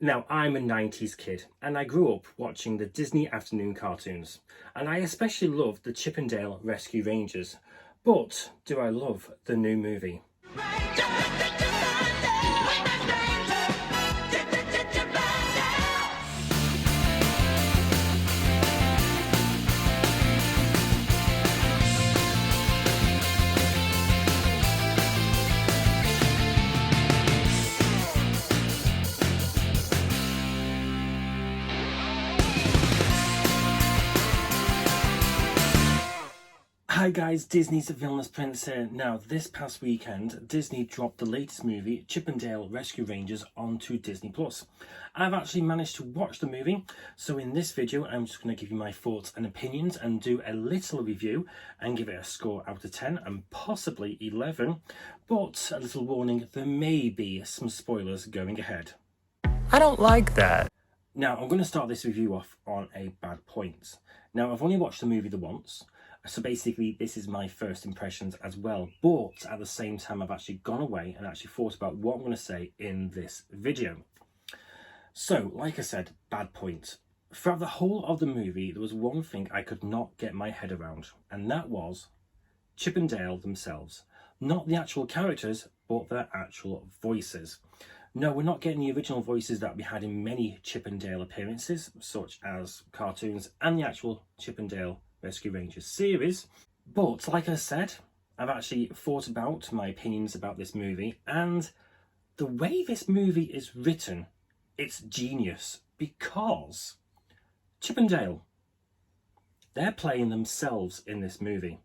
Now, I'm a 90s kid and I grew up watching the Disney afternoon cartoons, and I especially loved the Chip and Dale Rescue Rangers. But do I love the new movie? Hi guys, Disney's Villainous Prince here. Now, this past weekend, Disney dropped the latest movie, Chip and Dale Rescue Rangers, onto Disney+. I've actually managed to watch the movie, so in this video, I'm just going to give you my thoughts and opinions and do a little review and give it a score out of 10 and possibly 11. But a little warning, there may be some spoilers going ahead. I don't like that. Now, I'm going to start this review off on a bad point. Now, I've only watched the movie the once, so basically this is my first impressions as well, but at the same time I've actually gone away and actually thought about what I'm going to say in this video. So, like I said, bad point. Throughout the whole of the movie, there was one thing I could not get my head around, and that was Chip and Dale themselves. Not the actual characters, but their actual voices. No, we're not getting the original voices that we had in many Chip and Dale appearances, such as cartoons and the actual Chip and Dale Rescue Rangers series. But like I said, I've actually thought about my opinions about this movie, and the way this movie is written, it's genius, because Chip and Dale, they're playing themselves in this movie.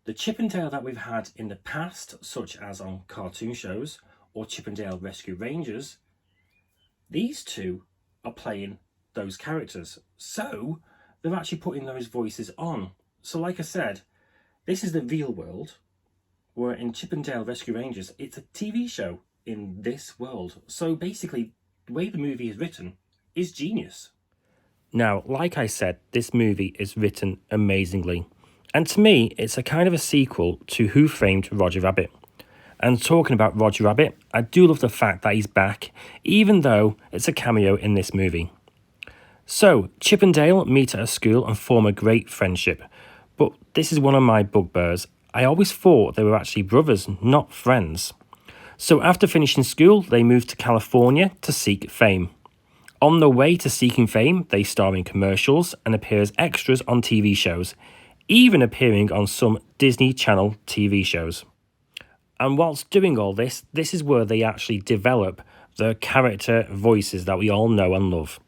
The Chip and Dale that we've had in the past, such as on cartoon shows or Chip and Dale Rescue Rangers, these two are playing those characters. So they're actually putting those voices on. So like I said, this is the real world, where in Chip and Dale Rescue Rangers, it's a TV show in this world. So basically, the way the movie is written is genius. Now, like I said, this movie is written amazingly. And to me, it's a kind of a sequel to Who Framed Roger Rabbit. And talking about Roger Rabbit, I do love the fact that he's back, even though it's a cameo in this movie. So, Chip and Dale meet at a school and form a great friendship. But this is one of my bugbears. I always thought they were actually brothers, not friends. So after finishing school, they moved to California to seek fame. On their way to seeking fame, they star in commercials and appear as extras on TV shows, even appearing on some Disney Channel TV shows. And whilst doing all this, this is where they actually develop the character voices that we all know and love.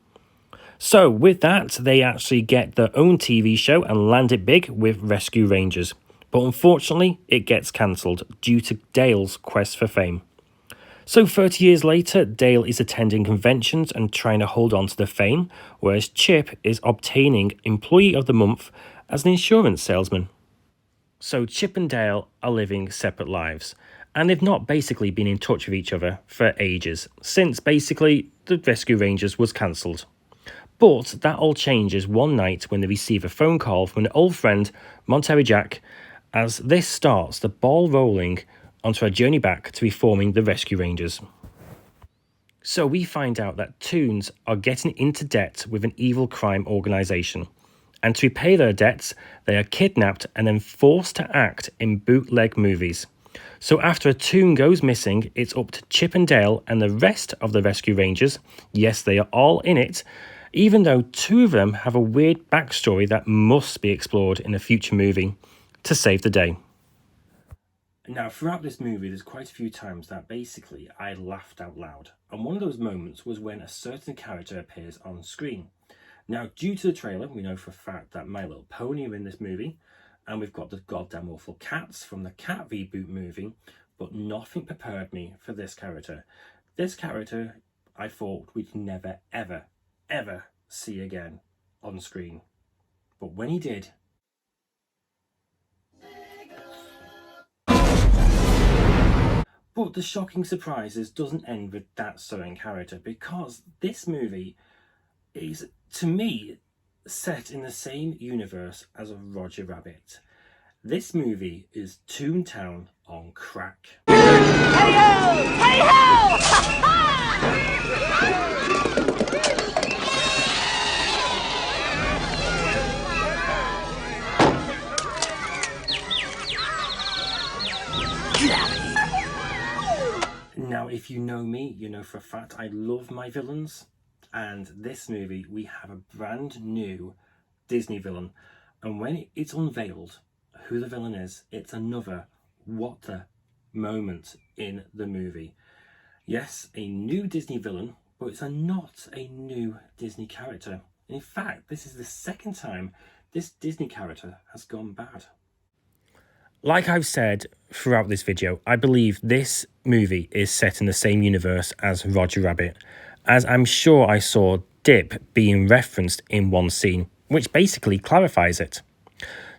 So with that, they actually get their own TV show and land it big with Rescue Rangers. But unfortunately, it gets cancelled due to Dale's quest for fame. So 30 years later, Dale is attending conventions and trying to hold on to the fame, whereas Chip is obtaining Employee of the Month as an insurance salesman. So Chip and Dale are living separate lives, and they've not basically been in touch with each other for ages, since basically the Rescue Rangers was cancelled. But that all changes one night when they receive a phone call from an old friend, Monterey Jack, as this starts the ball rolling onto a journey back to reforming the Rescue Rangers. So we find out that Toons are getting into debt with an evil crime organisation, and to repay their debts, they are kidnapped and then forced to act in bootleg movies. So after a Toon goes missing, it's up to Chip and Dale and the rest of the Rescue Rangers, yes, they are all in it, even though two of them have a weird backstory that must be explored in a future movie, to save the day. Now, throughout this movie, there's quite a few times that basically I laughed out loud. And one of those moments was when a certain character appears on screen. Now, due to the trailer, we know for a fact that My Little Pony are in this movie, and we've got the goddamn awful cats from the Cat reboot movie, but nothing prepared me for this character. This character, I thought we'd never, ever see again on screen. But when he did, but the shocking surprises doesn't end with that certain character, because this movie is, to me, set in the same universe as a Roger Rabbit. This movie is Toontown on crack. Hey-ho! Hey-ho! Ha-ha! if you know me, you know for a fact I love my villains. And this movie, we have a brand new Disney villain. And when it's unveiled who the villain is, it's another what the moment in the movie. Yes, a new Disney villain, but it's not a new Disney character. In fact, this is the second time this Disney character has gone bad. Like I've said throughout this video, I believe this movie is set in the same universe as Roger Rabbit, as I'm sure I saw Dip being referenced in one scene, which basically clarifies it.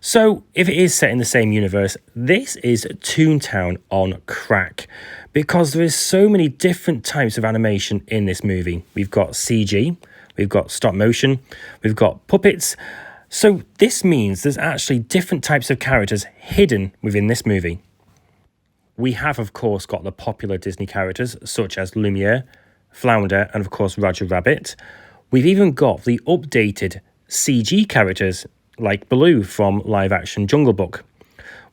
So, if it is set in the same universe, this is Toontown on crack, because there is so many different types of animation in this movie. We've got CG, we've got stop motion, we've got puppets. So this means there's actually different types of characters hidden within this movie. We have, of course, got the popular Disney characters, such as Lumiere, Flounder, and of course Roger Rabbit. We've even got the updated CG characters, like Baloo from live-action Jungle Book.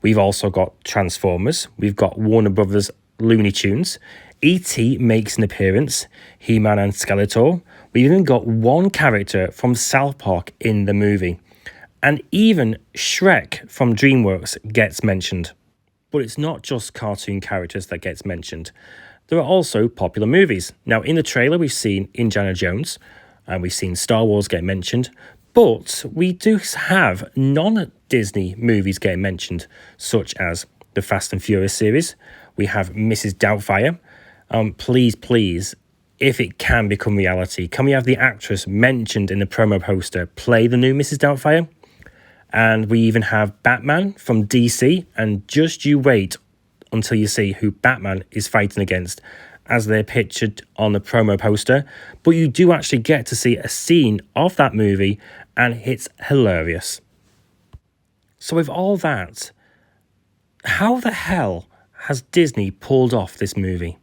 We've also got Transformers, we've got Warner Brothers Looney Tunes, E.T. makes an appearance, He-Man and Skeletor. We've even got one character from South Park in the movie. And even Shrek from Dreamworks gets mentioned. But it's not just cartoon characters that gets mentioned. There are also popular movies. Now, in the trailer, we've seen Indiana Jones, and we've seen Star Wars get mentioned. But we do have non-Disney movies getting mentioned, such as the Fast and Furious series. We have Mrs. Doubtfire. Please, if it can become reality, can we have the actress mentioned in the promo poster play the new Mrs. Doubtfire? And we even have Batman from DC, and just you wait until you see who Batman is fighting against, as they're pictured on the promo poster. But you do actually get to see a scene of that movie, and it's hilarious. So with all that, how the hell has Disney pulled off this movie?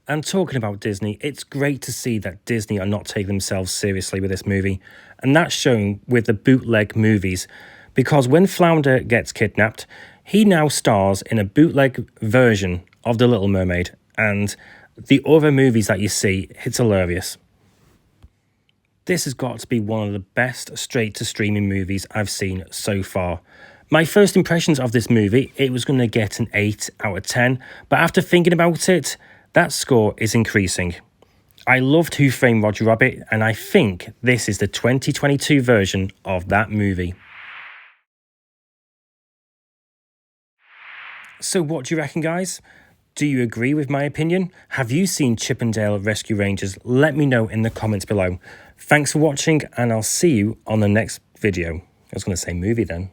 And talking about Disney, it's great to see that Disney are not taking themselves seriously with this movie. And that's shown with the bootleg movies. Because when Flounder gets kidnapped, he now stars in a bootleg version of The Little Mermaid. And the other movies that you see, it's hilarious. This has got to be one of the best straight-to-streaming movies I've seen so far. My first impressions of this movie, it was going to get an 8 out of 10. But after thinking about it, that score is increasing. I loved Who Framed Roger Rabbit, and I think this is the 2022 version of that movie. So what do you reckon, guys? Do you agree with my opinion? Have you seen Chip 'n Dale Rescue Rangers? Let me know in the comments below. Thanks for watching, and I'll see you on the next video. I was going to say movie then.